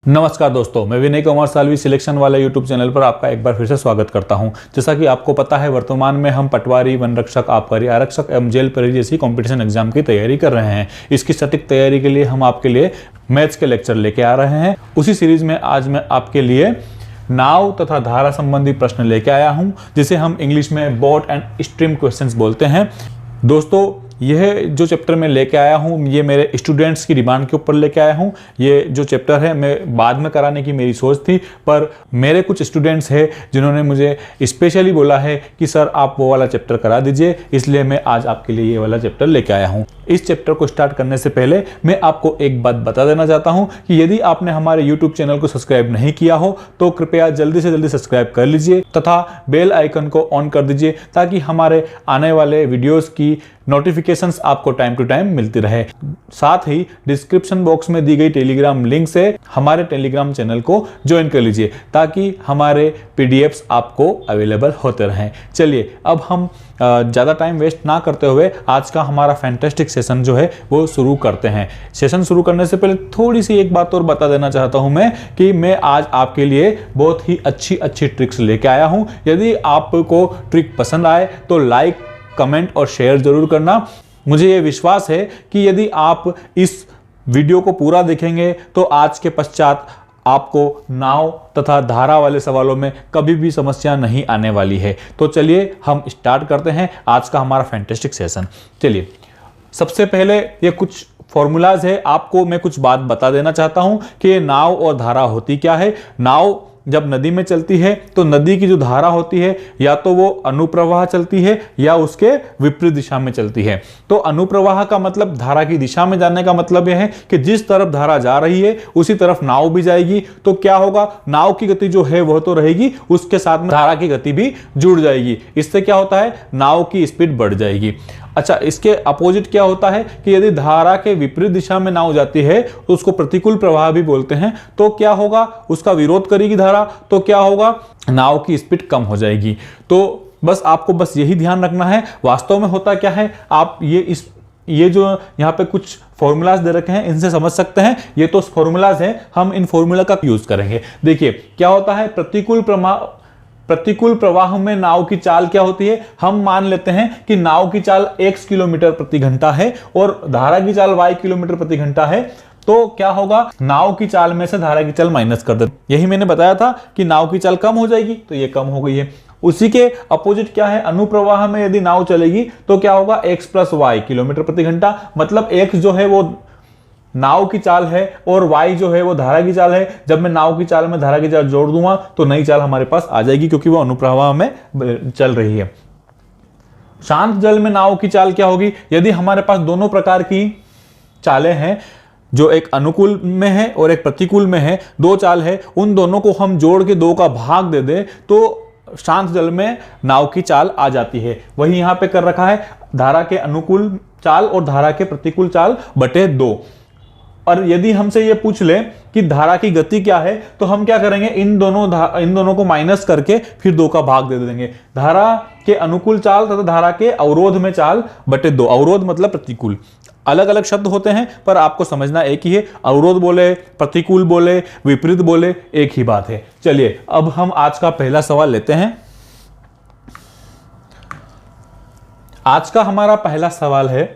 नमस्कार दोस्तों, मैं विनय कुमार सालवी सिलेक्शन वाला यूट्यूब चैनल पर आपका एक बार फिर से स्वागत करता हूं। जैसा कि आपको पता है, वर्तमान में हम पटवारी, वन रक्षक, आबकारी, आरक्षक एवं जेल प्रहरी जैसी कंपटीशन एग्जाम की तैयारी कर रहे हैं। इसकी सटीक तैयारी के लिए हम आपके लिए मैथ्स के लेक्चर लेके आ रहे हैं। उसी सीरीज में आज मैं आपके लिए नाव तथा धारा संबंधी प्रश्न लेके आया हूँ, जिसे हम इंग्लिश में बोट एंड स्ट्रीम क्वेश्चंस बोलते हैं। दोस्तों, यह जो चैप्टर मैं लेके आया हूँ, ये मेरे स्टूडेंट्स की डिमांड के ऊपर लेके आया हूँ। ये जो चैप्टर है मैं बाद में कराने की मेरी सोच थी, पर मेरे कुछ स्टूडेंट्स हैं जिन्होंने मुझे स्पेशली बोला है कि सर आप वो वाला चैप्टर करा दीजिए, इसलिए मैं आज आपके लिए ये वाला चैप्टर लेके आया हूँ। इस चैप्टर को स्टार्ट करने से पहले मैं आपको एक बात बता देना चाहता हूँ कि यदि आपने हमारे यूट्यूब चैनल को सब्सक्राइब नहीं किया हो तो कृपया जल्दी से जल्दी सब्सक्राइब कर लीजिए तथा बेल आइकन को ऑन कर दीजिए, ताकि हमारे आने वाले वीडियोस की नोटिफिकेशंस आपको टाइम टू टाइम मिलती रहे। साथ ही डिस्क्रिप्शन बॉक्स में दी गई टेलीग्राम लिंक से हमारे टेलीग्राम चैनल को ज्वाइन कर लीजिए, ताकि हमारे पीडीएफ्स आपको अवेलेबल होते रहें। चलिए, अब हम ज़्यादा टाइम वेस्ट ना करते हुए आज का हमारा फैंटास्टिक सेशन जो है वो शुरू करते हैं। सेशन शुरू करने से पहले थोड़ी सी एक बात और बता देना चाहता हूं मैं कि मैं आज आपके लिए बहुत ही अच्छी ट्रिक्स लेके आया हूं। यदि आपको ट्रिक पसंद आए तो लाइक, कमेंट और शेयर जरूर करना। मुझे ये विश्वास है कि यदि आप इस वीडियो को पूरा देखेंगे तो आज के पश्चात आपको नाव तथा धारा वाले सवालों में कभी भी समस्या नहीं आने वाली है। तो चलिए हम स्टार्ट करते हैं आज का हमारा फैंटास्टिक सेशन। चलिए, सबसे पहले ये कुछ फॉर्मूलाज है, आपको मैं कुछ बात बता देना चाहता हूं कि ये नाव और धारा होती क्या है। नाव जब नदी में चलती है तो नदी की जो धारा होती है या तो वो अनुप्रवाह चलती है या उसके विपरीत दिशा में चलती है। तो अनुप्रवाह का मतलब धारा की दिशा में जाने का मतलब यह है कि जिस तरफ धारा जा रही है उसी तरफ नाव भी जाएगी। तो क्या होगा, नाव की गति जो है वह तो रहेगी, उसके साथ में धारा की गति भी जुड़ जाएगी। इससे क्या होता है, नाव की स्पीड बढ़ जाएगी। अच्छा, इसके अपोजिट क्या होता है कि यदि धारा के विपरीत दिशा में नाव जाती है तो उसको प्रतिकूल प्रवाह भी बोलते हैं। तो क्या होगा, उसका विरोध करेगी धारा, तो क्या होगा, नाव की स्पीड कम हो जाएगी। तो बस आपको यही ध्यान रखना है। वास्तव में होता क्या है, आप ये जो यहाँ पे कुछ फॉर्मूलाज दे रखे हैं इनसे समझ सकते हैं। ये तो फॉर्मूलाज हैं, हम इन फॉर्मूला का यूज करेंगे। देखिए क्या होता है, प्रतिकूल प्रवाह में नाव की चाल क्या होती है। हम मान लेते हैं कि नाव की चाल x किलोमीटर प्रति घंटा है और धारा की चाल y किलोमीटर प्रति घंटा है। तो क्या होगा, नाव की चाल में से धारा की चाल माइनस कर देते। यही मैंने बताया था कि नाव की चाल कम हो जाएगी, तो ये कम हो गई है। उसी के अपोजिट क्या है, अनुप्रवाह में यदि नाव चलेगी तो क्या होगा, x प्लस y किलोमीटर प्रति घंटा। मतलब x जो है वो नाव की चाल है और y जो है वो धारा की चाल है। जब मैं नाव की चाल में धारा की चाल जोड़ दूंगा तो नई चाल हमारे पास आ जाएगी, क्योंकि वो अनुप्रवाह में चल रही है। शांत जल में नाव की चाल क्या होगी, यदि हमारे पास दोनों प्रकार की चालें हैं, जो एक अनुकूल में है और एक प्रतिकूल में है, दो चाल है, उन दोनों को हम जोड़ के दो का भाग दे दे तो शांत जल में नाव की चाल आ जाती है। वही यहां पे कर रखा है, धारा के अनुकूल चाल और धारा के प्रतिकूल चाल बटे 2। और यदि हमसे ये पूछ ले कि धारा की गति क्या है, तो हम क्या करेंगे, इन दोनों को माइनस करके फिर 2 का भाग दे देंगे। धारा के अनुकूल चाल तथा धारा के अवरोध में चाल बटे 2। अवरोध मतलब प्रतिकूल, अलग अलग शब्द होते हैं पर आपको समझना एक ही है। अवरोध बोले, प्रतिकूल बोले, विपरीत बोले, एक ही बात है। चलिए अब हम आज का पहला सवाल लेते हैं। आज का हमारा पहला सवाल है,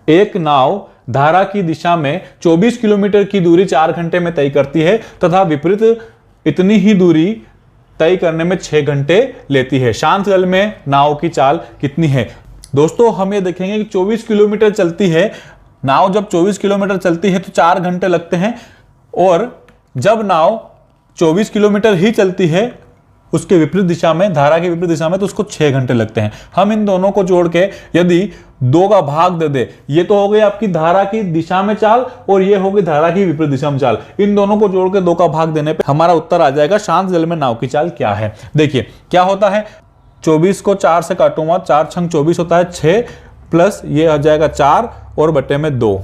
एक नाव धारा की दिशा में 24 किलोमीटर की दूरी 4 घंटे में तय करती है तथा विपरीत इतनी ही दूरी तय करने में 6 घंटे लेती है। शांत जल में नाव की चाल कितनी है। दोस्तों, हम ये देखेंगे कि 24 किलोमीटर चलती है नाव। जब 24 किलोमीटर चलती है तो 4 घंटे लगते हैं, और जब नाव 24 किलोमीटर ही चलती है उसके विपरीत दिशा में, धारा के विपरीत दिशा में, तो उसको 6 घंटे लगते हैं। हम इन दोनों को जोड़ के यदि 2 का भाग दे दे, ये तो हो गई आपकी धारा की दिशा में चाल और ये हो गई धारा की विपरीत दिशा में चाल। इन दोनों को जोड़ के 2 का भाग देने पे हमारा उत्तर आ जाएगा शांत जल में नाव की चाल क्या है। देखिए क्या होता है, 24 को 4 से काटूंगा, 4 छंग 24 होता है 6, प्लस ये आ जाएगा 4 और बटे में 2।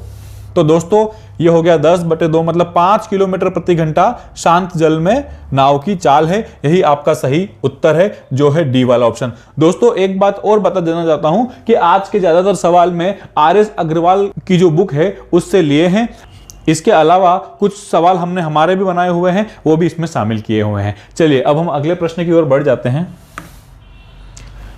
तो दोस्तों ये हो गया 10 बटे 2, मतलब 5 किलोमीटर प्रति घंटा शांत जल में नाव की चाल है। यही आपका सही उत्तर है, जो है डी वाला ऑप्शन। दोस्तों एक बात और बता देना चाहता हूं कि आज के ज्यादातर सवाल में RS अग्रवाल की जो बुक है उससे लिए हैं। इसके अलावा कुछ सवाल हमने हमारे भी बनाए हुए हैं, वो भी इसमें शामिल किए हुए हैं। चलिए अब हम अगले प्रश्न की ओर बढ़ जाते हैं।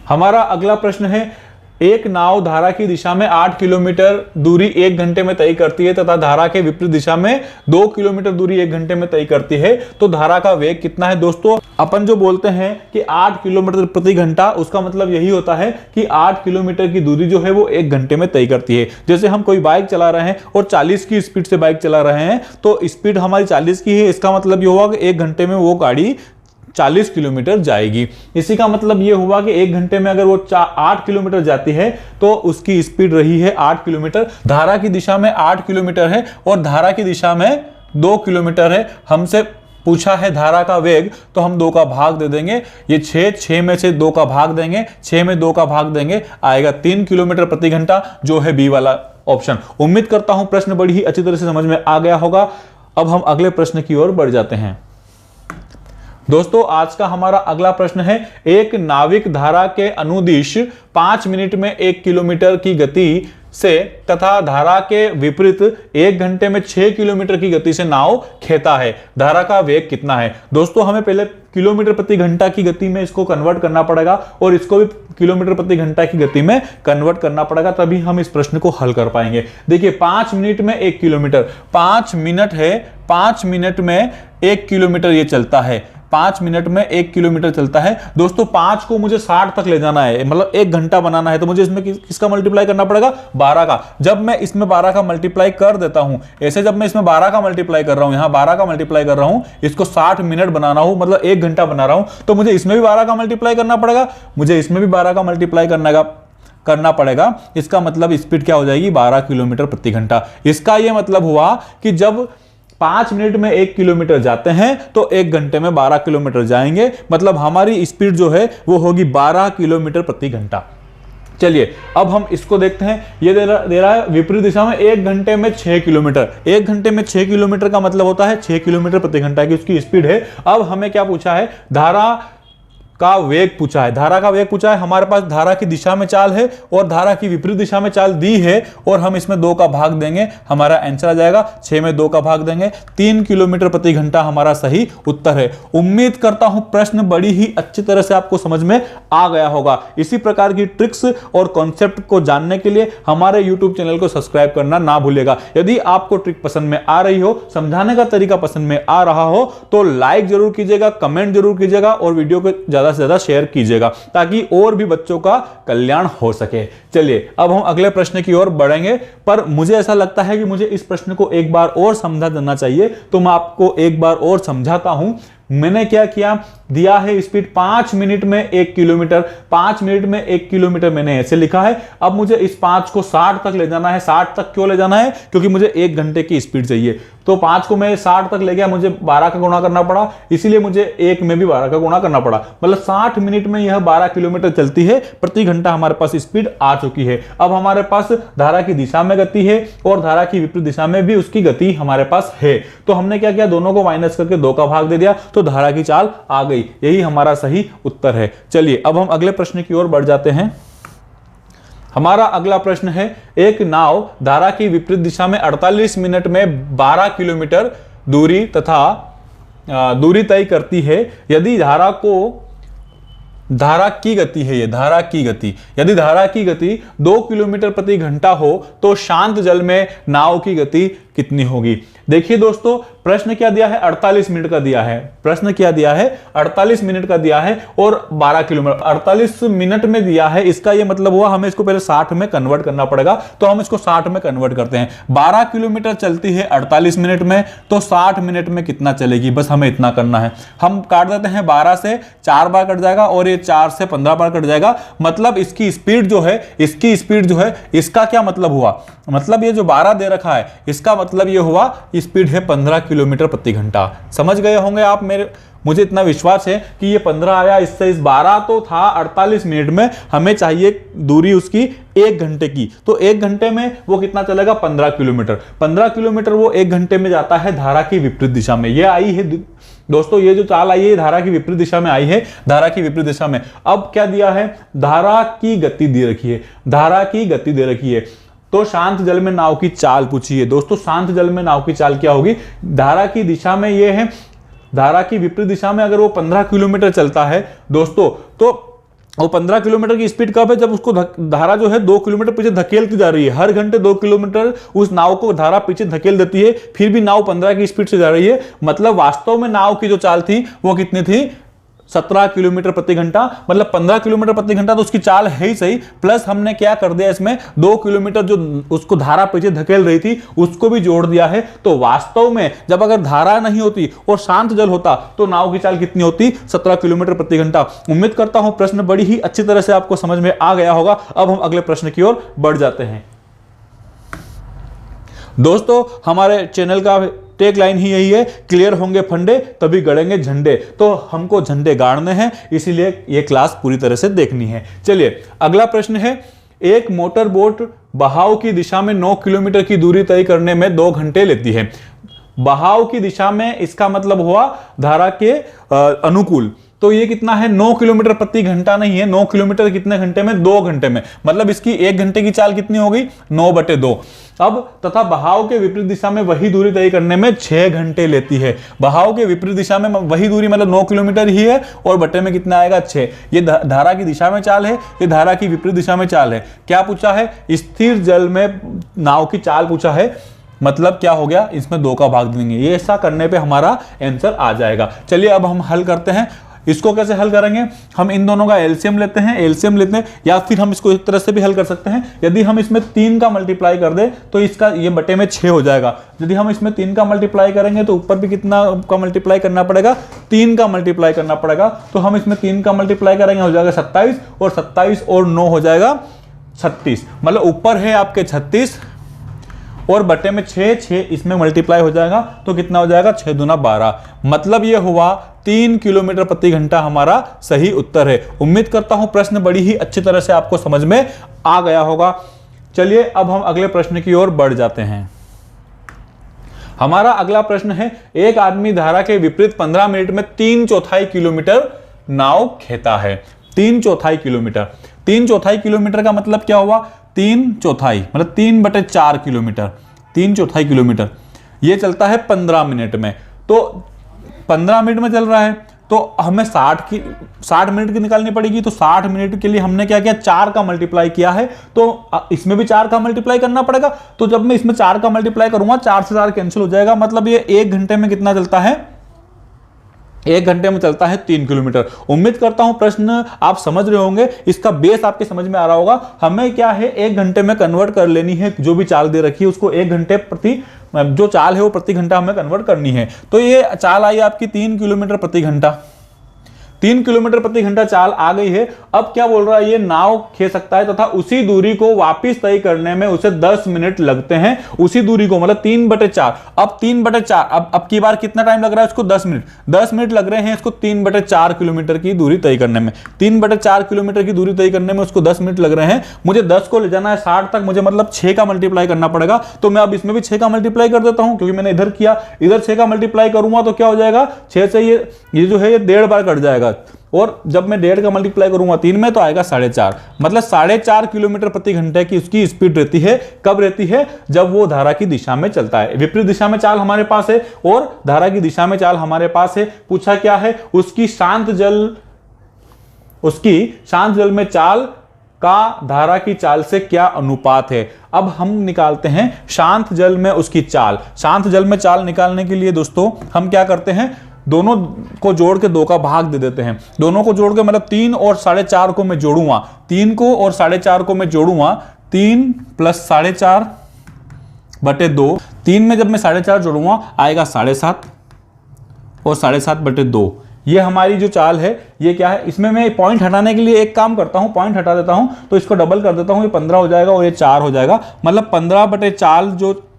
हमारा अगला प्रश्न है, एक नाव धारा की दिशा में 8 किलोमीटर दूरी 1 घंटे में तय करती है तथा धारा के विपरीत दिशा में 2 किलोमीटर दूरी 1 घंटे में तय करती है, तो धारा का वेग कितना है? दोस्तों अपन जो बोलते हैं कि 8 किलोमीटर प्रति घंटा, उसका मतलब यही होता है कि 8 किलोमीटर की दूरी जो है वो 1 घंटे में तय करती है। जैसे हम कोई बाइक चला रहे हैं और 40 की स्पीड से बाइक चला रहे हैं, तो स्पीड हमारी 40 की है, इसका मतलब ये हुआ कि 1 घंटे में वो गाड़ी 40 किलोमीटर जाएगी। इसी का मतलब यह हुआ कि 1 घंटे में अगर वो 8 किलोमीटर जाती है तो उसकी स्पीड रही है 8 किलोमीटर। धारा की दिशा में 8 किलोमीटर है और धारा की दिशा में 2 किलोमीटर है। हमसे पूछा है धारा का वेग, तो हम 2 का भाग दे देंगे। ये 6 में से 2 का भाग देंगे, 6 में 2 का भाग देंगे, आएगा 3 किलोमीटर प्रति घंटा, जो है बी वाला ऑप्शन। उम्मीद करता हूं प्रश्न बड़ी ही अच्छी तरह से समझ में आ गया होगा। अब हम अगले प्रश्न की ओर बढ़ जाते हैं। दोस्तों आज का हमारा अगला प्रश्न है, एक नाविक धारा के अनुदिश 5 मिनट में 1 किलोमीटर की गति से तथा धारा के विपरीत 1 घंटे में 6 किलोमीटर की गति से नाव खेता है, धारा का वेग कितना है? दोस्तों हमें पहले किलोमीटर प्रति घंटा की गति में इसको कन्वर्ट करना पड़ेगा और इसको भी किलोमीटर प्रति घंटा की गति में कन्वर्ट करना पड़ेगा, तभी हम इस प्रश्न को हल कर पाएंगे। देखिए 5 मिनट में 1 किलोमीटर, 5 मिनट है, 5 मिनट में 1 किलोमीटर ये चलता है, 5 मिनट में 1 किलोमीटर चलता है। दोस्तों 5 को मुझे 60 तक ले जाना है, मतलब 1 घंटा बनाना है, तो मुझे इसमें किसका मल्टीप्लाई करना पड़ेगा? 12 का। जब मैं इसमें 12 का मल्टीप्लाई कर देता हूं, ऐसे जब मैं इसमें 12 का मल्टीप्लाई कर रहा हूं, यहां 12 का मल्टीप्लाई कर रहा हूं, इसको 60 मिनट बनाना हूं, मतलब 1 घंटा बना रहा हूं, तो मुझे इसमें भी 12 का मल्टीप्लाई करना पड़ेगा, मुझे इसमें भी 12 का मल्टीप्लाई करना पड़ेगा। इसका मतलब स्पीड क्या हो जाएगी? 12 किलोमीटर प्रति घंटा। इसका यह मतलब हुआ कि जब 5 मिनट में 1 किलोमीटर जाते हैं तो 1 घंटे में 12 किलोमीटर जाएंगे, मतलब हमारी स्पीड जो है वो होगी 12 किलोमीटर प्रति घंटा। चलिए अब हम इसको देखते हैं। ये दे रहा है विपरीत दिशा में 1 घंटे में 6 किलोमीटर। 1 घंटे में 6 किलोमीटर का मतलब होता है 6 किलोमीटर प्रति घंटा की उसकी स्पीड है। अब हमें क्या पूछा है? धारा का वेग पूछा है। धारा का वेग पूछा है। हमारे पास धारा की दिशा में चाल है और धारा की विपरीत दिशा में चाल दी है और हम इसमें 2 का भाग देंगे, हमारा आंसर आ जाएगा 6 में 2 का भाग देंगे, 3 किलोमीटर प्रति घंटा हमारा सही उत्तर है। उम्मीद करता हूं प्रश्न बड़ी ही अच्छी तरह से आपको समझ में आ गया होगा। इसी प्रकार की ट्रिक्स और कॉन्सेप्ट को जानने के लिए हमारे YouTube चैनल को सब्सक्राइब करना ना भूलिएगा। यदि आपको ट्रिक पसंद में आ रही हो, समझाने का तरीका पसंद में आ रहा हो, तो लाइक जरूर कीजिएगा, कमेंट जरूर कीजिएगा और वीडियो को ज्यादा से ज्यादा शेयर कीजिएगा ताकि और भी बच्चों का कल्याण हो सके। चलिए अब हम अगले प्रश्न की ओर बढ़ेंगे, पर मुझे ऐसा लगता है कि मुझे इस प्रश्न को एक बार और समझा देना चाहिए, तो मैं आपको एक बार और समझाता हूं। मैंने क्या किया, दिया है स्पीड 5 मिनट में 1 किलोमीटर, 5 मिनट में 1 किलोमीटर मैंने ऐसे लिखा है। अब मुझे इस 5 को 60 तक ले जाना है। 60 तक क्यों ले जाना है? क्योंकि मुझे 1 घंटे की स्पीड चाहिए। तो 5 को मैं 60 तक ले गया, मुझे 12 का गुणा करना पड़ा, इसीलिए मुझे 1 में भी 12 का गुणा करना पड़ा, मतलब 60 मिनट में यह 12 किलोमीटर चलती है प्रति घंटा। हमारे पास स्पीड आ चुकी है। अब हमारे पास धारा की दिशा में गति है और धारा की विपरीत दिशा में भी उसकी गति हमारे पास है। तो हमने क्या किया, दोनों को माइनस करके 2 का भाग दे दिया, तो धारा की चाल आ गई। यही हमारा सही उत्तर है। चलिए अब हम अगले प्रश्न की ओर बढ़ जाते हैं। हमारा अगला प्रश्न है, एक नाव धारा की विपरीत दिशा में 48 मिनट में 12 किलोमीटर दूरी दूरी तय करती है। यदि धारा की गति है, ये धारा की गति, यदि धारा की गति 2 किलोमीटर प्रति घंटा हो तो शांत जल में नाव की गति कितनी होगी? देखिए दोस्तों, प्रश्न क्या दिया है? 48 मिनट का दिया है। प्रश्न क्या दिया है? 48 मिनट का दिया है और 12 किलोमीटर 48 मिनट में दिया है। इसका यह मतलब हुआ हमें इसको पहले 60 में कन्वर्ट करना पड़ेगा, तो हम इसको 60 में कन्वर्ट करते हैं। 12 किलोमीटर चलती है 48 मिनट में, तो 60 मिनट में कितना चलेगी? बस हमें इतना करना है। हम काट देते हैं, 12 से 4 बार कट जाएगा और ये 4 से 15 बार कट जाएगा। मतलब इसकी स्पीड जो है, इसका क्या मतलब हुआ? मतलब ये जो 12 दे रखा है, इसका मतलब ये हुआ स्पीड है 15 किलोमीटर प्रति घंटा। समझ गए होंगे आप मुझे इतना विश्वास है कि ये 15 आया, इससे इस 12 तो था 48 मिनट में, हमें चाहिए दूरी उसकी 1 घंटे की, तो 1 घंटे में वो कितना चलेगा? 15 किलोमीटर। 15 किलोमीटर वो 1 घंटे में जाता है धारा की विपरीत दिशा में। ये आई है दोस्तों, ये जो चाल आई है धारा की विपरीत दिशा में आई है, धारा की विपरीत दिशा में। अब क्या दिया है? धारा की गति दे रखी है, धारा की गति दे रखी है। तो शांत जल में नाव की चाल पूछी है। दोस्तों शांत जल में नाव की चाल क्या होगी, धारा की दिशा में ये है, धारा की विपरीत दिशा में अगर वो 15 किलोमीटर चलता है दोस्तों, तो वो 15 किलोमीटर की स्पीड कब है, जब उसको धारा जो है 2 किलोमीटर पीछे धकेलती जा रही है। हर घंटे 2 किलोमीटर उस नाव को धारा पीछे धकेल देती है, फिर भी नाव 15 की स्पीड से जा रही है। मतलब वास्तव में नाव की जो चाल थी वो कितनी थी, 17 किलोमीटर प्रति घंटा, मतलब 15 किलोमीटर प्रति घंटा तो उसकी चाल है ही सही, प्लस हमने क्या कर दिया इसमें 2 किलोमीटर जो उसको धारा पीछे धकेल रही थी उसको भी जोड़ दिया है। तो वास्तव में जब अगर धारा नहीं होती और शांत जल होता तो नाव की चाल कितनी होती, 17 किलोमीटर प्रति घंटा। उम्मीद करता हूं प्रश्न बड़ी ही अच्छी तरह से आपको समझ में आ गया होगा। अब हम अगले प्रश्न की ओर बढ़ जाते हैं। दोस्तों हमारे चैनल का टेक लाइन ही यही है, क्लियर होंगे फंडे तभी गड़ेंगे झंडे। तो हमको झंडे गाड़ने हैं, इसीलिए ये क्लास पूरी तरह से देखनी है। चलिए अगला प्रश्न है, एक मोटर बोट बहाव की दिशा में 9 किलोमीटर की दूरी तय करने में 2 घंटे लेती है। बहाव की दिशा में इसका मतलब हुआ धारा के अनुकूल। तो ये कितना है, 9 किलोमीटर प्रति घंटा नहीं है, 9 किलोमीटर कितने घंटे में, 2 घंटे में। मतलब इसकी 1 घंटे की चाल कितनी हो गई, 9/2। अब तथा बहाव के विपरीत दिशा में वही दूरी तय करने में 6 घंटे लेती है। बहाव के विपरीत दिशा में वही दूरी मतलब 9 किलोमीटर ही है और बटे में कितना आएगा, 6। ये धारा की दिशा में चाल है, ये धारा की विपरीत दिशा में चाल है। क्या पूछा है, स्थिर जल में नाव की चाल पूछा है, मतलब क्या हो गया, इसमें 2 का भाग देंगे। ये ऐसा करने पे हमारा आंसर आ जाएगा। चलिए अब हम हल करते हैं। इसको कैसे हल करेंगे, हम इन दोनों का एलसीएम लेते हैं, या फिर हम इसको इस तरह से भी हल कर सकते हैं। यदि हम इसमें 3 का मल्टीप्लाई कर दें तो इसका ये बटे में 6 हो जाएगा। यदि हम इसमें 3 का मल्टीप्लाई करेंगे तो ऊपर भी कितना का मल्टीप्लाई करना पड़ेगा, 3 का मल्टीप्लाई करना पड़ेगा। तो हम इसमें 3 का मल्टीप्लाई करेंगे, हो जाएगा 27, और 27 और 9 हो जाएगा 36। मतलब ऊपर है आपके 36 और बटे में 6 इसमें मल्टीप्लाई हो जाएगा तो कितना हो जाएगा, 6 दूना 12। मतलब ये हुआ 3 किलोमीटर प्रति घंटा हमारा सही उत्तर है। उम्मीद करता हूं प्रश्न बड़ी ही अच्छी तरह से आपको समझ में आ गया होगा। चलिए अब हम अगले प्रश्न की ओर बढ़ जाते हैं। हमारा अगला प्रश्न है, एक आदमी धारा के विपरीत 15 मिनट में 3/4 किलोमीटर नाव खेता है। 3/4 किलोमीटर, 3/4 किलोमीटर का मतलब क्या हुआ, 3/4 मतलब 3/4 किलोमीटर, 3/4 किलोमीटर ये चलता है 15 मिनट में। तो 15 मिनट में चल रहा है तो हमें 60 मिनट की निकालनी पड़ेगी। तो 60 मिनट के लिए हमने क्या किया, 4 का मल्टीप्लाई किया है, तो इसमें भी 4 का मल्टीप्लाई करना पड़ेगा। तो जब मैं इसमें 4 का मल्टीप्लाई करूंगा, 4 से 4 कैंसिल हो जाएगा। मतलब ये 1 घंटे में कितना चलता है, 1 घंटे में चलता है 3 किलोमीटर। उम्मीद करता हूं प्रश्न आप समझ रहे होंगे, इसका बेस आपके समझ में आ रहा होगा। हमें क्या है, 1 घंटे में कन्वर्ट कर लेनी है, जो भी चाल दे रखी है उसको 1 घंटे प्रति, जो चाल है वो प्रति घंटा हमें कन्वर्ट करनी है। तो ये चाल आई आपकी 3 किलोमीटर प्रति घंटा, 3 किलोमीटर प्रति घंटा चाल आ गई है। अब क्या बोल रहा है, ये नाव खेल सकता है तथा उसी दूरी को वापस तय करने में उसे 10 मिनट लगते हैं। उसी दूरी को मतलब 3/4। अब 3/4 अब की बार कितना टाइम लग रहा है उसको, 10 मिनट। 10 मिनट लग रहे हैं इसको 3/4 किलोमीटर की दूरी तय करने में। 3/4 किलोमीटर की दूरी तय करने में उसको 10 मिनट लग रहे हैं। मुझे 10 को ले जाना है 60 तक, मुझे मतलब 6 का मल्टीप्लाई करना पड़ेगा। तो मैं अब इसमें भी 6 का मल्टीप्लाई कर देता हूं, क्योंकि मैंने इधर किया, इधर 6 का मल्टीप्लाई करूंगा तो क्या हो जाएगा, 6 से ये जो है ये 1.5 बार कट जाएगा। और जब मैं 1.5 का मल्टीप्लाई करूंगा 3 में तो आएगा 4.5। मतलब 4.5 किलोमीटर प्रति घंटे की उसकी स्पीड रहती है। कब रहती है, जब वो धारा की दिशा में चलता है। विपरीत दिशा में चाल हमारे पास है और धारा की दिशा में चाल हमारे पास है। पूछा क्या है, उसकी शांत जल में चाल का धारा की चाल से क्या अनुपात है। अब हम निकालते हैं शांत जल में उसकी चाल। शांत जल में चाल निकालने के लिए दोस्तों हम क्या करते हैं, दोनों को जोड़ के 2 का भाग दे देते हैं। दोनों को जोड़ के मतलब 3 और 4.5 को मैं जोड़ूंगा, 3 को और 4.5 को मैं जोड़ूंगा, 3 + 4.5/2। 3 में जब मैं 4.5 जोड़ूंगा आएगा 7.5 और 7.5/2। ये हमारी जो चाल है ये क्या है। इसमें मैं पॉइंट हटाने के लिए एक काम करता हूं, पॉइंट हटा देता हूं तो इसको डबल कर देता हूं, ये 15 हो जाएगा और ये 4 हो जाएगा। मतलब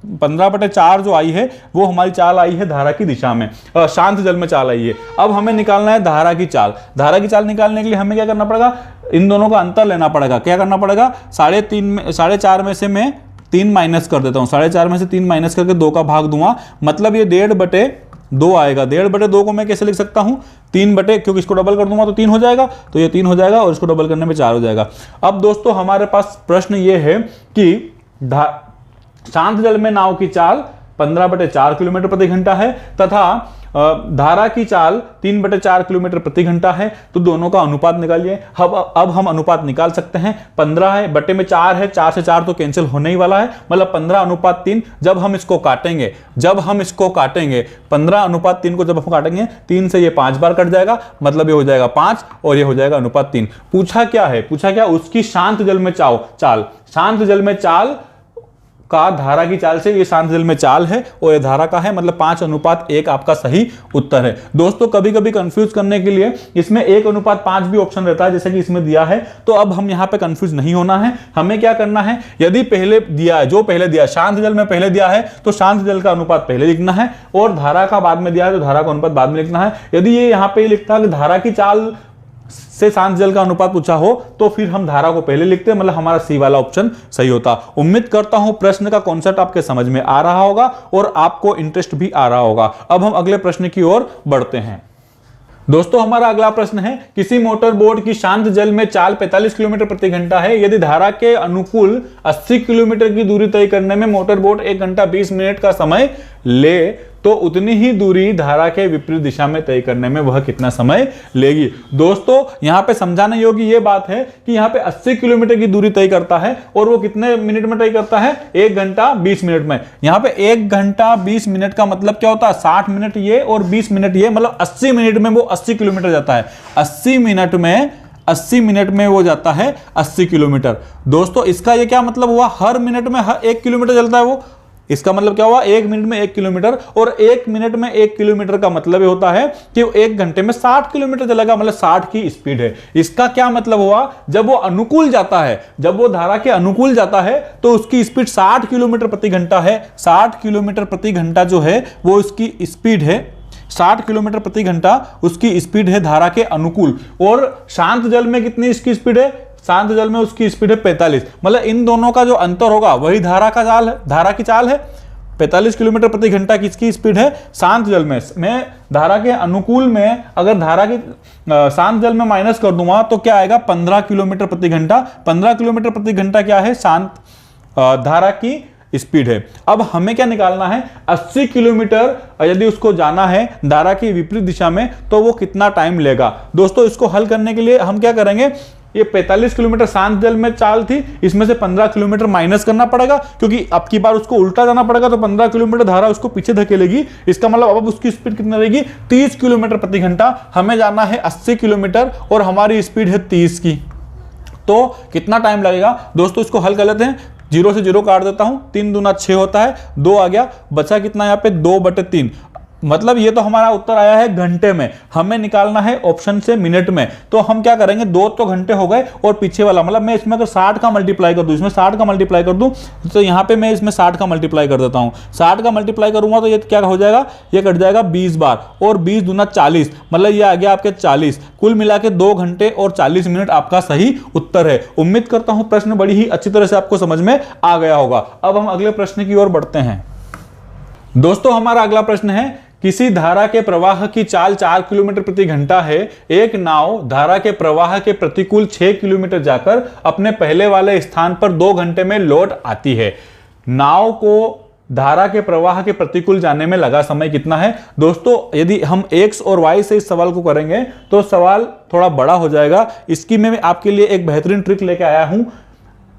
15/4 जो आई है वो हमारी चाल आई है धारा की दिशा में, शांत जल में चाल आई है। अब हमें निकालना है धारा की चाल। धारा की चाल निकालने के लिए हमें क्या करना पड़ेगा, इन दोनों का अंतर लेना पड़ेगा। क्या करना पड़ेगा, 4.5 में से मैं 3 माइनस कर देता हूं, 4.5 में से 3 माइनस करके 2 का भाग दूंगा। मतलब ये 1.5/2 आएगा। 1.5/2 को मैं कैसे लिख सकता हूं, 3 बटे, क्योंकि इसको डबल कर दूंगा तो 3 हो जाएगा, तो ये 3 हो जाएगा और इसको डबल करने में 4 हो जाएगा। अब दोस्तों हमारे पास प्रश्न ये है कि शांत जल में नाव की चाल 15/4 किलोमीटर प्रति घंटा है तथा धारा की चाल 3/4 किलोमीटर प्रति घंटा है। तो दोनों का अनुपात निकालिए। अब हम अनुपात निकाल सकते हैं। 15 है बटे में 4 है, 4 से 4 तो कैंसिल होने ही वाला है, मतलब 15:3। जब हम इसको काटेंगे 15:3 को जब हम काटेंगे 3 से ये 5 बार कट जाएगा, मतलब ये हो जाएगा 5 और ये हो जाएगा अनुपात 3। पूछा क्या उसकी शांत जल में चाल। शांत जल में चाल का धारा की चाल से, ये शांत जल में चाल है और ये धारा का है, मतलब 5:1 आपका सही उत्तर है। दोस्तों कभी कभी कंफ्यूज करने के लिए इसमें 1:5 भी ऑप्शन रहता है, जैसे कि इसमें दिया है। तो अब हम यहाँ पे कंफ्यूज नहीं होना है। हमें क्या करना है, यदि पहले दिया है, जो पहले दिया शांत जल में पहले दिया है तो शांत जल का अनुपात पहले लिखना है, और धारा का बाद में दिया है तो धारा का अनुपात बाद में लिखना है। यदि ये यहाँ पे लिखता है कि धारा की चाल से शांत जल का अनुपात पूछा हो तो फिर हम धारा को पहले लिखते हैं, मतलब हमारा सी वाला ऑप्शन सही होता। उम्मीद करता हूं प्रश्न का कॉन्सेप्ट आपके समझ में आ रहा होगा और आपको इंटरेस्ट भी आ रहा होगा। अब हम अगले प्रश्न की ओर बढ़ते हैं। दोस्तों हमारा अगला प्रश्न है, किसी मोटर बोट की शांत जल में चाल 45 किलोमीटर प्रति घंटा है। यदि धारा के अनुकूल 80 किलोमीटर की दूरी तय करने में मोटर बोट 1 घंटा 20 मिनट का समय ले तो उतनी ही दूरी धारा के विपरीत दिशा में तय करने में वह कितना समय लेगी। दोस्तों यहां पे समझाने योग्य यह बात है कि यहां पे 80 किलोमीटर की दूरी तय करता है और वो कितने मिनट में तय करता है, 1 घंटा 20 मिनट में। यहां पे 1 घंटा 20 मिनट का मतलब क्या होता है, 60 मिनट ये और 20 मिनट ये, मतलब 80 मिनट में वो 80 किलोमीटर जाता है। 80 मिनट में वो जाता है 80 किलोमीटर। दोस्तों इसका ये क्या मतलब हुआ, हर मिनट में 1 किलोमीटर चलता है वो। इसका मतलब क्या हुआ, 1 मिनट में 1 किलोमीटर, और 1 मिनट में 1 किलोमीटर का मतलब ये होता है कि वो 1 घंटे में 60 किलोमीटर चलेगा, मतलब 60 की स्पीड है। इसका क्या मतलब हुआ, जब वो अनुकूल जाता है, जब वो धारा के अनुकूल जाता है तो उसकी स्पीड 60 किलोमीटर प्रति घंटा है। 60 किलोमीटर प्रति घंटा जो है वो उसकी स्पीड है, 60 किलोमीटर प्रति घंटा उसकी स्पीड है धारा के अनुकूल। और शांत जल में कितनी इसकी स्पीड है, शांत जल में उसकी स्पीड है 45, मतलब इन दोनों का जो अंतर होगा वही धारा की चाल है। 45 किलोमीटर प्रति घंटा किसकी स्पीड है, शांत जल में। मैं धारा के अनुकूल में अगर धारा की शांत जल में माइनस कर दूंगा तो क्या आएगा, 15 किलोमीटर प्रति घंटा। 15 किलोमीटर प्रति घंटा क्या है, शांत धारा की स्पीड है। अब हमें क्या निकालना है, 80 किलोमीटर यदि उसको जाना है धारा की विपरीत दिशा में तो वो कितना टाइम लेगा। दोस्तों इसको हल करने के लिए हम क्या करेंगे, ये 45 किलोमीटर शांत जल में चाल थी, इसमें से 15 किलोमीटर माइनस करना पड़ेगा, क्योंकि अब की बार उसको उल्टा जाना पड़ेगा तो 15 किलोमीटर धारा उसको पीछे धकेलेगी। इसका मतलब अब उसकी स्पीड कितनी रहेगी, 30 किलोमीटर प्रति घंटा। हमें जाना है 80 किलोमीटर और हमारी स्पीड है 30 की, तो कितना टाइम लगेगा। दोस्तों इसको हल कर लेते हैं, 0 से 0 काट देता हूं, 3 दूना 6 होता है, 2 आ गया, बचा कितना यहाँ पे 2/3, मतलब ये तो हमारा उत्तर आया है घंटे में। हमें निकालना है ऑप्शन से मिनट में, तो हम क्या करेंगे, 2 तो घंटे हो गए और पीछे वाला, मतलब मैं इसमें अगर 60 का मल्टीप्लाई कर दूं, इसमें 60 का मल्टीप्लाई कर दूं तो यहाँ पे मैं इसमें 60 का मल्टीप्लाई कर देता हूँ। 60 का मल्टीप्लाई करूंगा तो ये क्या हो जाएगा, ये कट जाएगा 20 बार, और 20 दूना 40, मतलब ये आ गया आपके 40। कुल मिला के 2 घंटे और 40 मिनट आपका सही उत्तर है। उम्मीद करता हूं प्रश्न बड़ी ही अच्छी तरह से आपको समझ में आ गया होगा। अब हम अगले प्रश्न की ओर बढ़ते हैं। दोस्तों हमारा अगला प्रश्न है, किसी धारा के प्रवाह की चाल 4 किलोमीटर प्रति घंटा है। एक नाव धारा के प्रवाह के प्रतिकूल 6 किलोमीटर जाकर अपने पहले वाले स्थान पर 2 घंटे में लौट आती है। नाव को धारा के प्रवाह के प्रतिकूल जाने में लगा समय कितना है। दोस्तों यदि हम x और y से इस सवाल को करेंगे तो सवाल थोड़ा बड़ा हो जाएगा। इसकी मैं आपके लिए एक बेहतरीन ट्रिक लेके आया हूं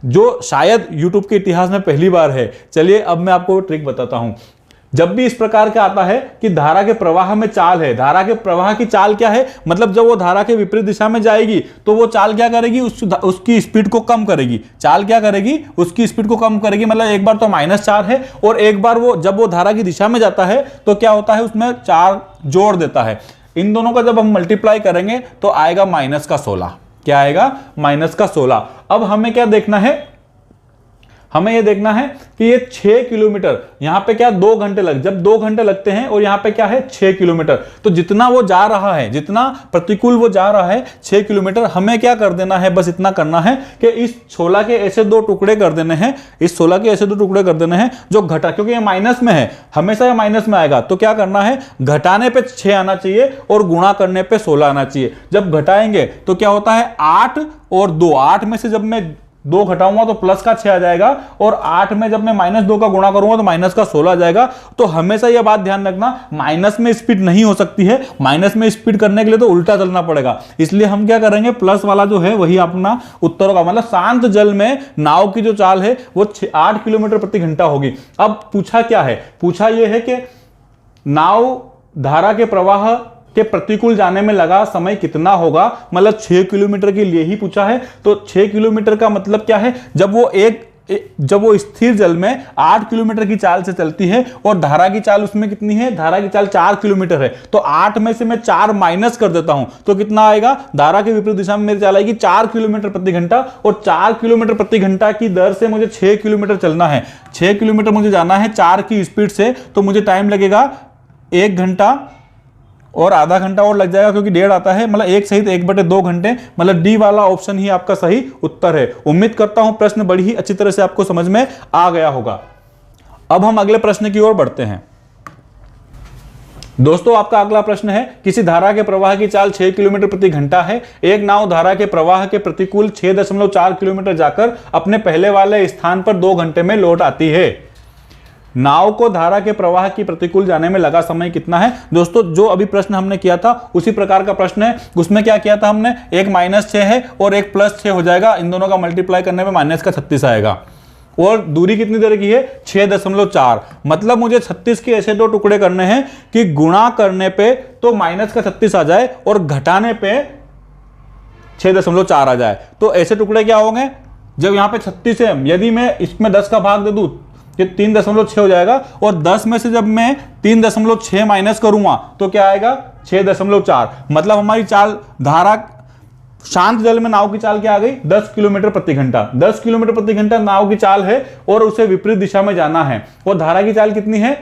जो शायद YouTube के इतिहास में पहली बार है। चलिए अब मैं आपको ट्रिक बताता हूं। जब भी इस प्रकार का आता है कि धारा के प्रवाह में चाल है, धारा के प्रवाह की चाल क्या है, मतलब जब वो धारा के विपरीत दिशा में जाएगी तो वो चाल क्या करेगी, उसकी स्पीड को कम करेगी। चाल क्या करेगी, उसकी स्पीड को कम करेगी, मतलब एक बार तो -4 है और एक बार वो जब वो धारा की दिशा में जाता है तो क्या होता है, उसमें 4 जोड़ देता है। इन दोनों का जब हम मल्टीप्लाई करेंगे तो आएगा -16। क्या आएगा, -16। अब हमें क्या देखना है, हमें यह देखना है कि ये 6 किलोमीटर यहां पे क्या 2 घंटे जब 2 घंटे लगते हैं और यहां पे क्या है 6 किलोमीटर, तो जितना वो जा रहा है, जितना प्रतिकूल वो जा रहा है 6 किलोमीटर, हमें क्या कर देना है, बस इतना करना है कि इस 16 के ऐसे 2 टुकड़े कर देने हैं, इस 16 के ऐसे 2 टुकड़े कर देने हैं जो घटा, क्योंकि ये माइनस में है, हमेशा ये माइनस में आएगा, तो क्या करना है, घटाने पे 6 आना चाहिए और गुणा करने पे 16 आना चाहिए। जब घटाएंगे तो क्या होता है 8 और 2, 8 में से जब मैं 2 घटाऊंगा तो प्लस का 6 आ जाएगा, और 8 में जब मैं -2 का गुणा करूंगा तो माइनस का 16 आ जाएगा। तो हमेशा यह बात ध्यान रखना, माइनस में स्पीड नहीं हो सकती है, माइनस में स्पीड करने के लिए तो उल्टा चलना पड़ेगा। इसलिए हम क्या करेंगे, प्लस वाला जो है वही अपना उत्तर होगा। मतलब शांत जल में नाव की जो चाल है वो 8 किलोमीटर प्रति घंटा होगी। अब पूछा क्या है, पूछा यह है कि नाव धारा के प्रवाह के प्रतिकूल जाने में लगा समय कितना होगा, मतलब 6 किलोमीटर के लिए ही पूछा है। तो 6 किलोमीटर का मतलब क्या है, जब वो स्थिर जल में 8 किलोमीटर की चाल से चलती है और धारा की चाल उसमें कितनी है, धारा की चाल 4 किलोमीटर है, तो 8 में से मैं 4 माइनस कर देता हूं तो कितना आएगा, धारा के विपरीत दिशा में मेरी चाल आएगी 4 किलोमीटर प्रति घंटा, और 4 किलोमीटर प्रति घंटा की दर से मुझे 6 किलोमीटर चलना है। 6 किलोमीटर मुझे जाना है 4 की स्पीड से, तो मुझे टाइम लगेगा 1 घंटा और आधा घंटा और लग जाएगा, क्योंकि 1.5 आता है, मतलब 1 सहित 1/2 घंटे, मतलब डी वाला ऑप्शन ही आपका सही उत्तर है। उम्मीद करता हूं प्रश्न बड़ी ही अच्छी तरह से आपको समझ में आ गया होगा। अब हम अगले प्रश्न की ओर बढ़ते हैं। दोस्तों, आपका अगला प्रश्न है, किसी धारा के प्रवाह की चाल 6 किलोमीटर प्रति घंटा है। एक नाव धारा के प्रवाह के प्रतिकूल 6.4 किलोमीटर जाकर अपने पहले वाले स्थान पर 2 घंटे में लौट आती है। नाव को धारा के प्रवाह की प्रतिकूल जाने में लगा समय कितना है। दोस्तों, जो अभी प्रश्न हमने किया था उसी प्रकार का प्रश्न है। उसमें क्या किया था हमने, एक -6 है और एक +6 हो जाएगा, इन दोनों का मल्टीप्लाई करने में -36 आएगा, और दूरी कितनी देर की है, 6.4। मतलब मुझे 36 के ऐसे 2 टुकड़े करने हैं कि गुणा करने पे तो -36 आ जाए और घटाने पे 6.4 आ जाए। तो ऐसे टुकड़े क्या होंगे, जब यहां पे 36 है, यदि मैं इसमें 10 का भाग दे दूं, ये 3.6 हो जाएगा, और 10 में से जब मैं 3.6 माइनस करूंगा तो क्या आएगा, 6.4। मतलब हमारी चाल धारा शांत जल में नाव की चाल क्या आ गई, 10 किलोमीटर प्रति घंटा। 10 किलोमीटर प्रति घंटा नाव की चाल है और उसे विपरीत दिशा में जाना है, और धारा की चाल कितनी है,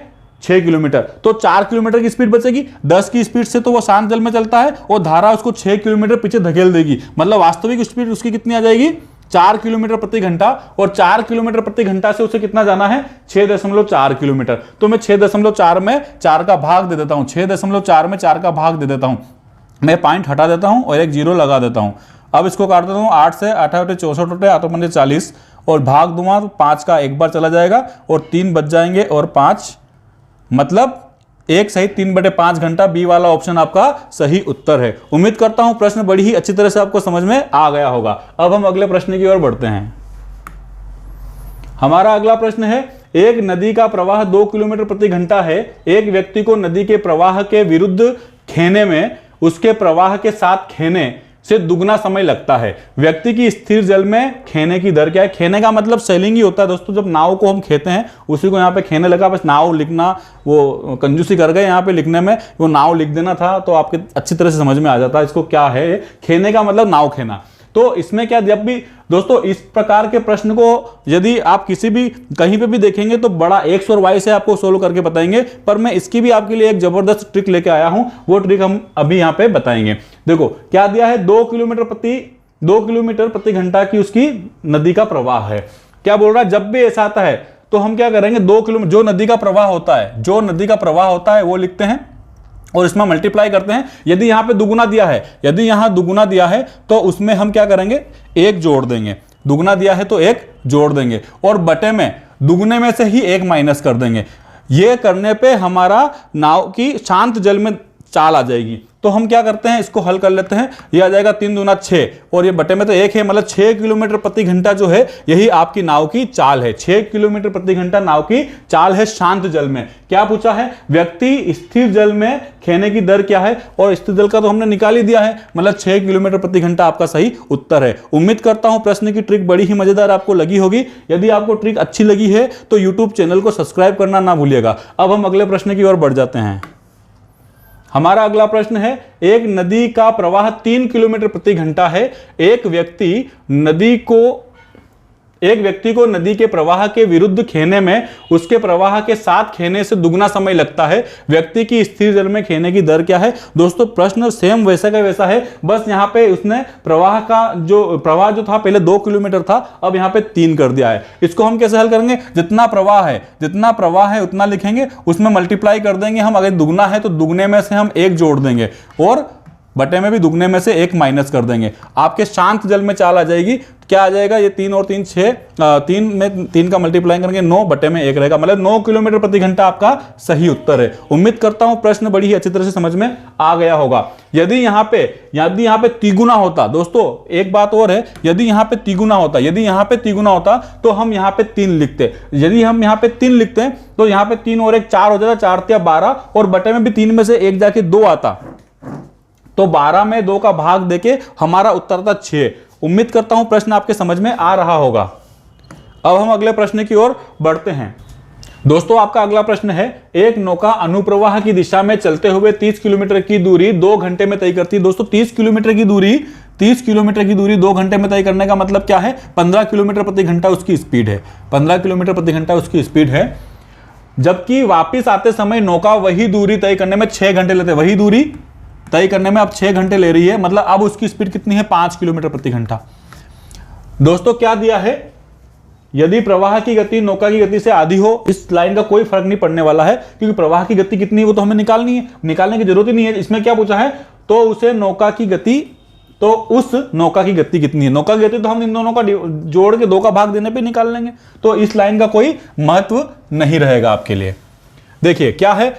6 किलोमीटर। तो 4 किलोमीटर की स्पीड बचेगी, 10 की स्पीड से तो वो शांत जल में चलता है और धारा उसको 6 किलोमीटर पीछे धकेल देगी। मतलब वास्तविक स्पीड उसकी कितनी आ जाएगी, 4 किलोमीटर प्रति घंटा, और 4 किलोमीटर प्रति घंटा से उसे कितना जाना है, 6.4 किलोमीटर। तो मैं 6.4 में 4 का भाग दे देता हूं, 6.4 में 4 का भाग दे देता हूं, मैं पॉइंट हटा देता हूं और एक 0 लगा देता हूं। अब इसको काट देता हूं, 8 से 8 64 होते 8 40, और भाग दूंगा तो 5 का एक बार चला जाएगा और 3 बच जाएंगे और 5, मतलब 1 सहित 3/5 घंटा। बी वाला ऑप्शन आपका सही उत्तर है। उम्मीद करता हूं प्रश्न बड़ी ही अच्छी तरह से आपको समझ में आ गया होगा। अब हम अगले प्रश्न की ओर बढ़ते हैं। हमारा अगला प्रश्न है, एक नदी का प्रवाह 2 किलोमीटर प्रति घंटा है। एक व्यक्ति को नदी के प्रवाह के विरुद्ध खेने में उसके प्रवाह के साथ खेने से दुगना समय लगता है। व्यक्ति की स्थिर जल में खेने की दर क्या है। खेने का मतलब सेलिंग ही होता है दोस्तों, जब नाव को हम खेते हैं उसी को यहाँ पे खेने लगा, बस नाव लिखना वो कंजूसी कर गए यहाँ पे लिखने में, वो नाव लिख देना था तो आपके अच्छी तरह से समझ में आ जाता है इसको क्या है। खेने का मतलब नाव खेना। तो इसमें क्या, जब भी दोस्तों इस प्रकार के प्रश्न को यदि आप किसी भी कहीं पे भी देखेंगे तो बड़ा एक्स और वाई से आपको सोल्व करके बताएंगे, पर मैं इसकी भी आपके लिए एक जबरदस्त ट्रिक लेके आया हूं, वो ट्रिक हम अभी यहां पे बताएंगे। देखो क्या दिया है, 2 किलोमीटर प्रति घंटा की उसकी नदी का प्रवाह है। क्या बोल रहा है, जब भी ऐसा आता है तो हम क्या करेंगे, 2 किलोमीटर जो नदी का प्रवाह होता है वो लिखते हैं और इसमें मल्टीप्लाई करते हैं। यदि यहां पे दुगुना दिया है, यदि यहां दुगुना दिया है तो उसमें हम क्या करेंगे, 1 जोड़ देंगे। दुगुना दिया है तो 1 जोड़ देंगे और बटे में दुगुने में से ही 1 माइनस कर देंगे। ये करने पे हमारा नाव की शांत जल में चाल आ जाएगी। तो हम क्या करते हैं, इसको हल कर लेते हैं। ये आ जाएगा 3 दूना 6 और ये बटे में तो 1 है, मतलब 6 किलोमीटर प्रति घंटा जो है यही आपकी नाव की चाल है। 6 किलोमीटर प्रति घंटा नाव की चाल है शांत जल में। क्या पूछा है, व्यक्ति स्थिर जल में खेने की दर क्या है, और स्थिर जल का तो हमने निकाल ही दिया है, मतलब 6 किलोमीटर प्रति घंटा आपका सही उत्तर है। उम्मीद करता हूं प्रश्न की ट्रिक बड़ी ही मजेदार आपको लगी होगी। यदि आपको ट्रिक अच्छी लगी है तो यूट्यूब चैनल को सब्सक्राइब करना ना भूलिएगा। अब हम अगले प्रश्न की ओर बढ़ जाते हैं। हमारा अगला प्रश्न है, एक नदी का प्रवाह 3 किलोमीटर प्रति घंटा है। एक व्यक्ति को नदी के प्रवाह के विरुद्ध खेने में उसके प्रवाह के साथ खेने से दुगना समय लगता है। व्यक्ति की स्थिर जल में खेने की दर क्या है। दोस्तों प्रश्न सेम वैसा का वैसा है, बस यहां पे उसने प्रवाह जो था पहले 2 किलोमीटर था, अब यहां पे 3 कर दिया है। इसको हम कैसे हल करेंगे, जितना प्रवाह है उतना लिखेंगे, उसमें मल्टीप्लाई कर देंगे हम। अगर दुगना है तो दुगने में से हम 1 जोड़ देंगे और बटे में भी दुगने में से 1 माइनस कर देंगे, आपके शांत जल में चाल आ जाएगी। क्या आ जाएगा, ये 3 और 3 6, 3 में 3 का मल्टीप्लाई करेंगे 9 बटे में 1 रहेगा, मतलब 9 किलोमीटर प्रति घंटा आपका सही उत्तर है। उम्मीद करता हूं प्रश्न बड़ी ही अच्छी तरह से समझ में आ गया होगा। यदि यहाँ पे तिगुना होता, दोस्तों एक बात और है, यदि यहाँ पे तिगुना होता तो हम यहाँ पे 3 लिखते। यदि हम यहाँ पे 3 लिखते हैं तो यहाँ पे 3 और 1 4 हो जाता, 4 या 12, और बटे में भी 3 में से 1 जाके 2 आता, तो 12 में 2 का भाग देके हमारा उत्तर था 6। उम्मीद करता हूं प्रश्न आपके समझ में आ रहा होगा। अब हम अगले प्रश्न की ओर बढ़ते हैं। दोस्तों आपका अगला प्रश्न है, एक नौका अनुप्रवाह की दिशा में चलते हुए 30 किलोमीटर की दूरी 2 घंटे में तय करती है। दोस्तों 30 किलोमीटर की दूरी 2 घंटे में तय करने का मतलब क्या है, 15 किलोमीटर प्रति घंटा उसकी स्पीड है, 15 किलोमीटर प्रति घंटा उसकी स्पीड है। जबकि वापिस आते समय नौका वही दूरी तय करने में 6 घंटे लेते हैं, वही दूरी तय करने में अब 6 घंटे ले रही है, मतलब अब उसकी स्पीड कितनी है, 5 किलोमीटर प्रति घंटा। दोस्तों क्या दिया है, यदि प्रवाह की गति नौका की गति से आधी हो, इस लाइन का कोई फर्क नहीं पड़ने वाला है, क्योंकि प्रवाह की गति कितनी है वो तो हमें निकालनी है, निकालने की जरूरत ही नहीं है। इसमें क्या पूछा है, तो उस नौका की गति कितनी है। नौका की गति तो हम इन दोनों का जोड़ के 2 का भाग देने पे निकाल लेंगे, तो इस लाइन का कोई महत्व नहीं रहेगा आपके लिए। देखिए क्या है,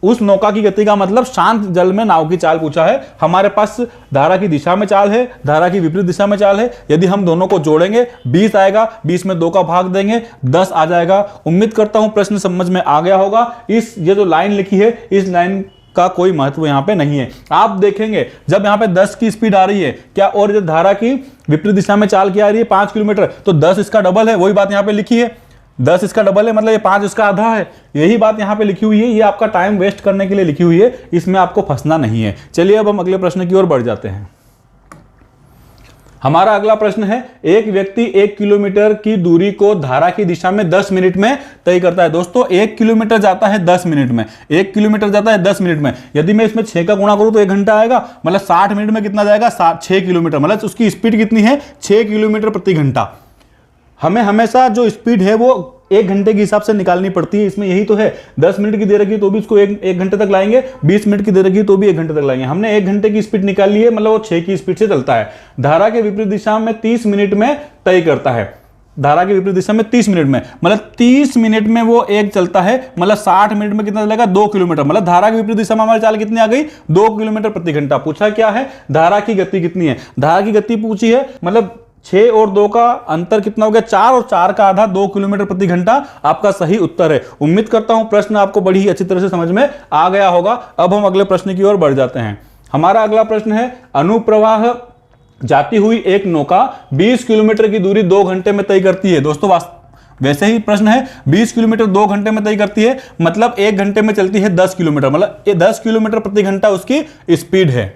उस नौका की गति का मतलब शांत जल में नाव की चाल पूछा है। हमारे पास धारा की दिशा में चाल है, धारा की विपरीत दिशा में चाल है। यदि हम दोनों को जोड़ेंगे 20 आएगा, 20 में 2 का भाग देंगे 10 आ जाएगा। उम्मीद करता हूं प्रश्न समझ में आ गया होगा। ये जो लाइन लिखी है, इस लाइन का कोई महत्व यहां पे नहीं है। आप देखेंगे जब यहां पे 10 की स्पीड आ रही है क्या, और जब धारा की विपरीत दिशा में चाल क्या आ रही है 5 किलोमीटर, तो 10 इसका डबल है, वही बात यहां पे लिखी है, 10 इसका डबल है, मतलब ये 5 इसका आधा है। यही बात यहां पे लिखी हुई है, ये आपका टाइम वेस्ट करने के लिए लिखी हुई है, इसमें आपको फंसना नहीं है। चलिए अब हम अगले प्रश्न की ओर बढ़ जाते हैं। हमारा अगला प्रश्न है, एक व्यक्ति 1 किलोमीटर की दूरी को धारा की दिशा में 10 मिनट में तय करता है। दोस्तों 1 किलोमीटर जाता है 10 मिनट में, 1 किलोमीटर जाता है 10 मिनट में। यदि मैं इसमें 6 का गुणा करूं तो 1 घंटा आएगा, मतलब 60 मिनट में कितना जाएगा, 6 किलोमीटर, मतलब उसकी स्पीड कितनी है, 6 किलोमीटर प्रति घंटा। हमें हमेशा जो स्पीड है वो 1 घंटे के हिसाब से निकालनी पड़ती है। इसमें यही तो है, 10 मिनट की देर रखी तो भी इसको एक घंटे तक लाएंगे, 20 मिनट की देर रखी तो भी 1 घंटे तक लाएंगे। हमने 1 घंटे की स्पीड निकाल ली है, मतलब वो 6 की स्पीड से चलता है। धारा के विपरीत दिशा में 30 मिनट में तय करता है, धारा के विपरीत दिशा में 30 मिनट में, मतलब 30 मिनट में वो 1 चलता है, मतलब 60 मिनट में कितना चलेगा, 2 किलोमीटर। मतलब धारा के विपरीत दिशा में हमारी चाल कितनी आ गई, 2 किलोमीटर प्रति घंटा। पूछा क्या है, धारा की गति कितनी है, धारा की गति पूछी है, मतलब 6 और 2 का अंतर कितना हो गया, 4, और 4 का आधा 2 किलोमीटर प्रति घंटा आपका सही उत्तर है। उम्मीद करता हूं प्रश्न आपको बड़ी ही अच्छी तरह से समझ में आ गया होगा। अब हम अगले प्रश्न की ओर बढ़ जाते हैं। हमारा अगला प्रश्न है, अनुप्रवाह जाती हुई एक नौका 20 किलोमीटर की दूरी 2 घंटे में तय करती है। दोस्तों वैसे ही प्रश्न है, 20 किलोमीटर 2 घंटे में तय करती है, मतलब 1 घंटे में चलती है 10 किलोमीटर, मतलब 10 किलोमीटर प्रति घंटा उसकी स्पीड है।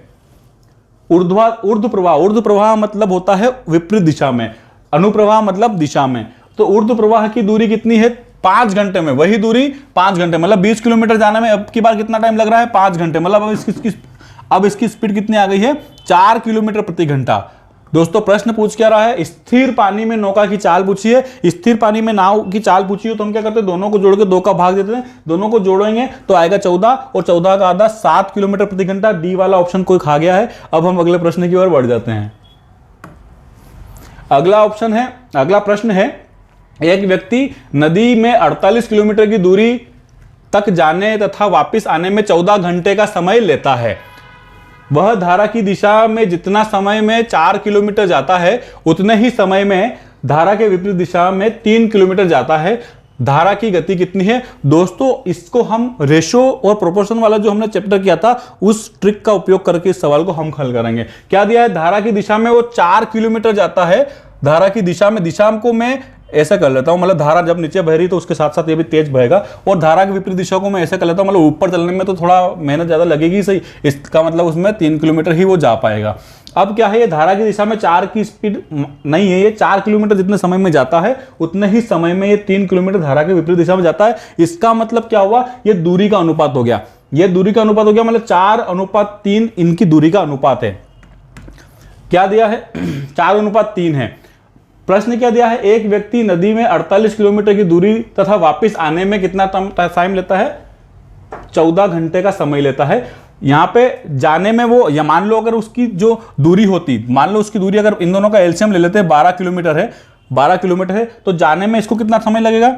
ऊर्ध्व प्रवाह मतलब होता है विपरीत दिशा में, अनुप्रवाह मतलब दिशा में। तो ऊर्ध्व प्रवाह की दूरी कितनी है, 5 घंटे में, वही दूरी 5 घंटे, मतलब 20 किलोमीटर जाने में अब की बार कितना टाइम लग रहा है, 5 घंटे, मतलब अब इसकी स्पीड कितनी आ गई है, 4 किलोमीटर प्रति घंटा। दोस्तों प्रश्न पूछ क्या रहा है, स्थिर पानी में नौका की चाल पूछी है, स्थिर पानी में नाव की चाल पूछी है, तो हम क्या करते हैं, दोनों को जोड़ के 2 का भाग देते हैं, दोनों को जोड़ेंगे तो आएगा 14, और 14 का आधा 7 किलोमीटर प्रति घंटा। डी वाला ऑप्शन कोई खा गया है। अब हम अगले प्रश्न की ओर बढ़ जाते हैं। अगला प्रश्न है, एक व्यक्ति नदी में 48 किलोमीटर की दूरी तक जाने तथा वापिस आने में 14 घंटे का समय लेता है। वह धारा की दिशा में जितना समय में 4 किलोमीटर जाता है, उतने ही समय में धारा के विपरीत दिशा में 3 किलोमीटर जाता है। धारा की गति कितनी है। दोस्तों इसको हम रेशो और प्रोपोर्शन वाला जो हमने चैप्टर किया था, उस ट्रिक का उपयोग करके इस सवाल को हम हल करेंगे। क्या दिया है, धारा की दिशा में वो 4 किलोमीटर जाता है। धारा की दिशा में, दिशा को मैं ऐसा कर लेता हूं, मतलब धारा जब नीचे बह रही तो उसके साथ साथ ये भी तेज बहेगा, और धारा की विपरीत दिशा को मैं ऐसा कर लेता हूं, मतलब ऊपर चलने में तो थोड़ा मेहनत ज्यादा लगेगी सही, इसका मतलब उसमें 3 किलोमीटर ही वो जा पाएगा। अब क्या है, ये धारा की दिशा में 4 की स्पीड नहीं है, ये 4 किलोमीटर जितने समय में जाता है उतने ही समय में ये 3 किलोमीटर धारा के विपरीत दिशा में जाता है। इसका मतलब क्या हुआ, ये दूरी का अनुपात हो गया, ये दूरी का अनुपात हो गया, मतलब 4:3 इनकी दूरी का अनुपात है। क्या दिया है, 4:3 है। प्रश्न क्या दिया है, एक व्यक्ति नदी में 48 किलोमीटर की दूरी तथा वापस आने में कितना टाइम लेता है, 14 घंटे का समय लेता है। यहाँ पे जाने में वो, या मान लो अगर उसकी जो दूरी होती, मान लो उसकी दूरी अगर इन दोनों का एलसीएम ले लेते हैं 12 किलोमीटर है, 12 किलोमीटर है, तो जाने में इसको कितना समय लगेगा,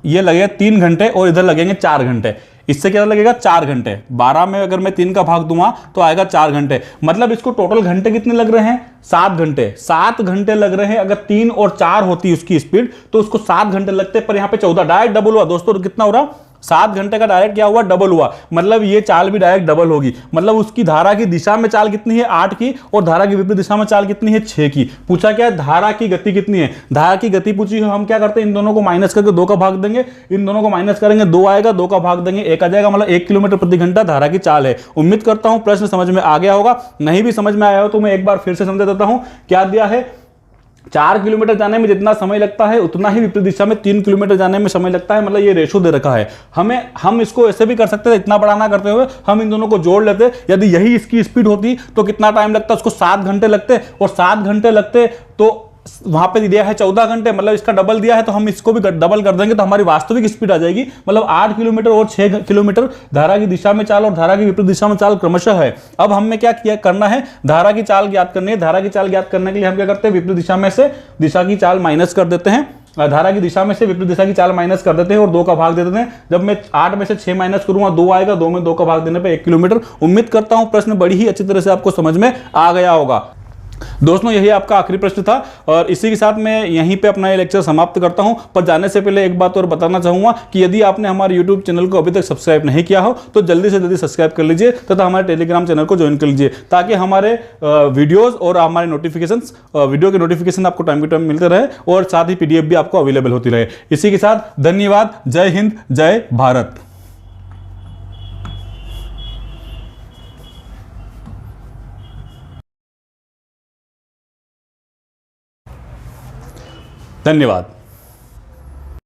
ये लगेगा 3 घंटे और इधर लगेंगे 4 घंटे। इससे क्या लगेगा 4 घंटे, 12 में अगर मैं 3 का भाग दूंगा तो आएगा 4 घंटे, मतलब इसको टोटल घंटे कितने लग रहे हैं 7 घंटे, 7 घंटे लग रहे हैं। अगर 3 और 4 होती उसकी स्पीड तो उसको 7 घंटे लगते, पर यहां पे 14, डायरेक्ट डबल हुआ दोस्तों। कितना हो रहा, 7 घंटे का डायरेक्ट क्या हुआ, डबल हुआ, मतलब ये चाल भी डायरेक्ट डबल होगी। मतलब उसकी धारा की दिशा में चाल कितनी है 8 की, और धारा की विपरीत दिशा में चाल कितनी है 6 की। पूछा क्या है, धारा की गति कितनी है, धारा की गति पूछी है, हम क्या करते हैं इन दोनों को माइनस करके 2 का भाग देंगे, इन दोनों को माइनस करेंगे 2 आएगा, 2 का भाग देंगे 1 आ जाएगा, मतलब 1 किलोमीटर प्रति घंटा धारा की चाल है। उम्मीद करता हूं प्रश्न समझ में आ गया होगा, नहीं भी समझ में आया हो तो मैं एक बार फिर से समझा देता हूं। क्या दिया है, 4 किलोमीटर जाने में जितना समय लगता है उतना ही विपरीत दिशा में 3 किलोमीटर जाने में समय लगता है, मतलब ये रेशो दे रखा है हमें। हम इसको ऐसे भी कर सकते थे, इतना बड़ा ना करते हुए हम इन दोनों को जोड़ लेते, यदि यही इसकी स्पीड होती तो कितना टाइम लगता, उसको 7 घंटे लगते, और 7 घंटे लगते तो वहां पे दिया है 14 घंटे, मतलब इसका डबल दिया है, तो हम इसको भी डबल कर देंगे तो हमारी वास्तविक स्पीड आ जाएगी। मतलब 8 किलोमीटर और 6 किलोमीटर धारा की दिशा में चाल और धारा की विपरीत दिशा में चाल क्रमशः है। अब हमें क्या किया करना है, धारा की चाल ज्ञात करनी है। धारा की चाल ज्ञात करने के लिए हम क्या करते हैं, विपरीत दिशा में से दिशा की चाल माइनस कर देते हैं, धारा की दिशा में से विपरीत दिशा की चाल माइनस कर देते हैं और 2 का भाग दे देते हैं। जब मैं 8 में से 6 माइनस करूंगा 2 आएगा, 2 में 2 का भाग देने पे 1 किलोमीटर। उम्मीद करता हूं प्रश्न बड़ी ही अच्छी तरह से आपको समझ में आ गया होगा। दोस्तों यही आपका आखिरी प्रश्न था और इसी के साथ मैं यहीं पे अपना ये लेक्चर समाप्त करता हूं। पर जाने से पहले एक बात और बताना चाहूंगा कि यदि आपने हमारे YouTube चैनल को अभी तक सब्सक्राइब नहीं किया हो तो जल्दी से जल्दी सब्सक्राइब कर लीजिए तथा हमारे टेलीग्राम चैनल को ज्वाइन कर लीजिए, ताकि हमारे वीडियोस और हमारे नोटिफिकेशंस, वीडियो के नोटिफिकेशन आपको टाइम टू टाइम मिलते रहे और साथ ही PDF भी आपको अवेलेबल होती रहे। इसी के साथ धन्यवाद, जय हिंद, जय भारत। धन्यवाद।